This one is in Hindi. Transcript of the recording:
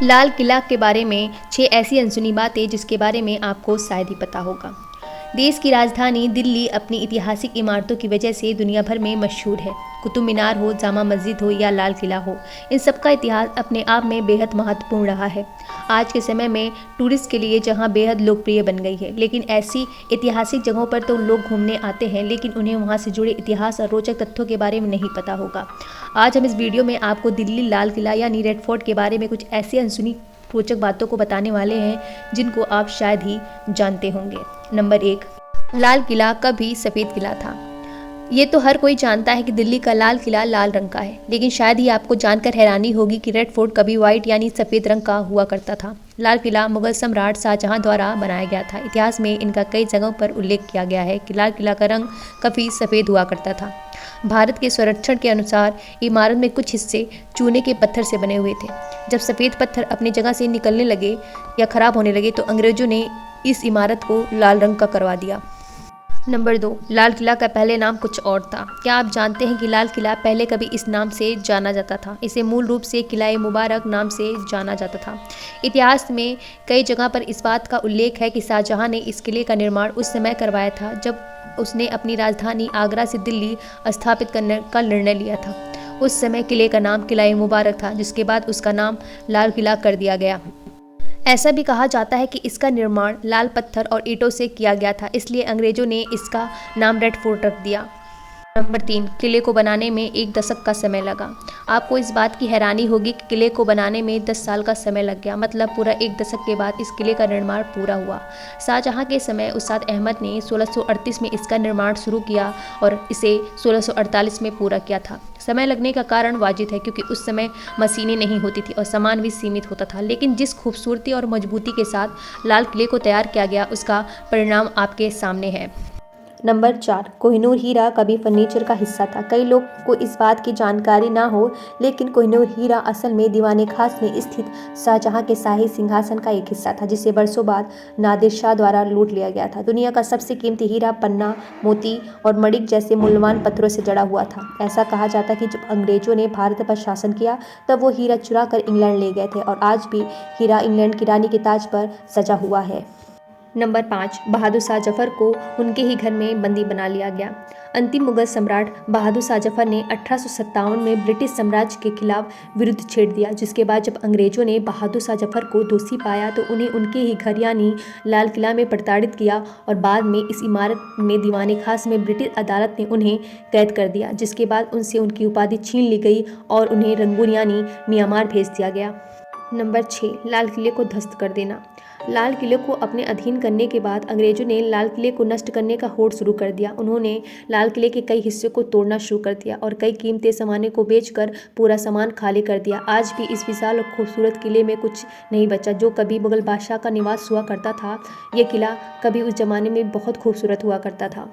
लाल किला के बारे में 6 ऐसी अनसुनी बातें जिसके बारे में आपको शायद ही पता होगा। देश की राजधानी दिल्ली अपनी ऐतिहासिक इमारतों की वजह से दुनिया भर में मशहूर है। कुतुब मीनार हो, जामा मस्जिद हो या लाल किला हो, इन सब का इतिहास अपने आप में बेहद महत्वपूर्ण रहा है। आज के समय में टूरिस्ट के लिए जहां बेहद लोकप्रिय बन गई है, लेकिन ऐसी ऐतिहासिक जगहों पर तो लोग घूमने आते हैं, लेकिन उन्हें वहां से जुड़े इतिहास और रोचक तथ्यों के बारे में नहीं पता होगा। आज हम इस वीडियो में आपको दिल्ली लाल किला यानी रेड फोर्ट के बारे में कुछ ऐसी अनसुनी रोचक बातों को बताने वाले हैं जिनको आप शायद ही जानते होंगे। नंबर 1, लाल किला कभी सफ़ेद किला था। ये तो हर कोई जानता है कि दिल्ली का लाल किला लाल रंग का है, लेकिन शायद ही आपको जानकर हैरानी होगी कि रेड फोर्ट कभी व्हाइट यानी सफ़ेद रंग का हुआ करता था। लाल किला मुगल सम्राट शाहजहां द्वारा बनाया गया था। इतिहास में इनका कई जगहों पर उल्लेख किया गया है कि लाल किला का रंग कभी सफ़ेद हुआ करता था। भारत के संरक्षण के अनुसार इमारत में कुछ हिस्से चूने के पत्थर से बने हुए थे। जब सफ़ेद पत्थर अपनी जगह से निकलने लगे या खराब होने लगे तो अंग्रेजों ने इस इमारत को लाल रंग का करवा दिया। नंबर 2, लाल किला का पहले नाम कुछ और था। क्या आप जानते हैं कि लाल किला पहले कभी इस नाम से जाना जाता था? इसे मूल रूप से किला मुबारक नाम से जाना जाता था। इतिहास में कई जगह पर इस बात का उल्लेख है कि शाहजहां ने इस किले का निर्माण उस समय करवाया था जब उसने अपनी राजधानी आगरा से दिल्ली स्थापित करने का निर्णय लिया था। उस समय किले का नाम किला मुबारक था, जिसके बाद उसका नाम लाल किला कर दिया गया। ऐसा भी कहा जाता है कि इसका निर्माण लाल पत्थर और ईंटों से किया गया था, इसलिए अंग्रेजों ने इसका नाम रेड फोर्ट रख दिया। नंबर 3, किले को बनाने में 1 दशक का समय लगा। आपको इस बात की हैरानी होगी कि किले को बनाने में 10 साल का समय लग गया, मतलब पूरा 1 दशक के बाद इस किले का निर्माण पूरा हुआ। शाहजहां के समय उस्ताद अहमद ने 1638 में इसका निर्माण शुरू किया और इसे 1648 में पूरा किया था। समय लगने का कारण वाजिब है, क्योंकि उस समय मशीनें नहीं होती थी और सामान भी सीमित होता था, लेकिन जिस खूबसूरती और मजबूती के साथ लाल किले को तैयार किया गया उसका परिणाम आपके सामने है। नंबर 4, कोहिनूर हीरा कभी फर्नीचर का हिस्सा था। कई लोग को इस बात की जानकारी ना हो, लेकिन कोहिनूर हीरा असल में दीवाने खास में स्थित शाहजहां के शाही सिंहासन का एक हिस्सा था, जिसे बरसों बाद नादिर शाह द्वारा लूट लिया गया था। दुनिया का सबसे कीमती हीरा पन्ना, मोती और मणिक जैसे मूल्यवान पत्थरों से जड़ा हुआ था। ऐसा कहा जाता है कि जब अंग्रेजों ने भारत पर शासन किया तब वो हीरा चुरा कर इंग्लैंड ले गए थे और आज भी हीरा इंग्लैंड की रानी के ताज पर सजा हुआ है। नंबर 5, बहादुर शाह जफर को उनके ही घर में बंदी बना लिया गया। अंतिम मुगल सम्राट बहादुर शाह जफर ने 1857 में ब्रिटिश साम्राज्य के खिलाफ विरुद्ध छेड़ दिया, जिसके बाद जब अंग्रेजों ने बहादुर शाह जफर को दोषी पाया तो उन्हें उनके ही घर यानी लाल किला में प्रताड़ित किया और बाद में इस इमारत में दीवाने खास में ब्रिटिश अदालत ने उन्हें कैद कर दिया, जिसके बाद उनसे उनकी उपाधि छीन ली गई और उन्हें रंगून यानी म्यांमार भेज दिया गया। नंबर 6, लाल किले को ध्वस्त कर देना। लाल किले को अपने अधीन करने के बाद अंग्रेजों ने लाल किले को नष्ट करने का होड़ शुरू कर दिया। उन्होंने लाल किले के कई हिस्सों को तोड़ना शुरू कर दिया और कई कीमती सामानों को बेचकर पूरा सामान खाली कर दिया। आज भी इस विशाल और खूबसूरत किले में कुछ नहीं बचा जो कभी मुगल बादशाह का निवास हुआ करता था। यह किला कभी उस जमाने में बहुत खूबसूरत हुआ करता था।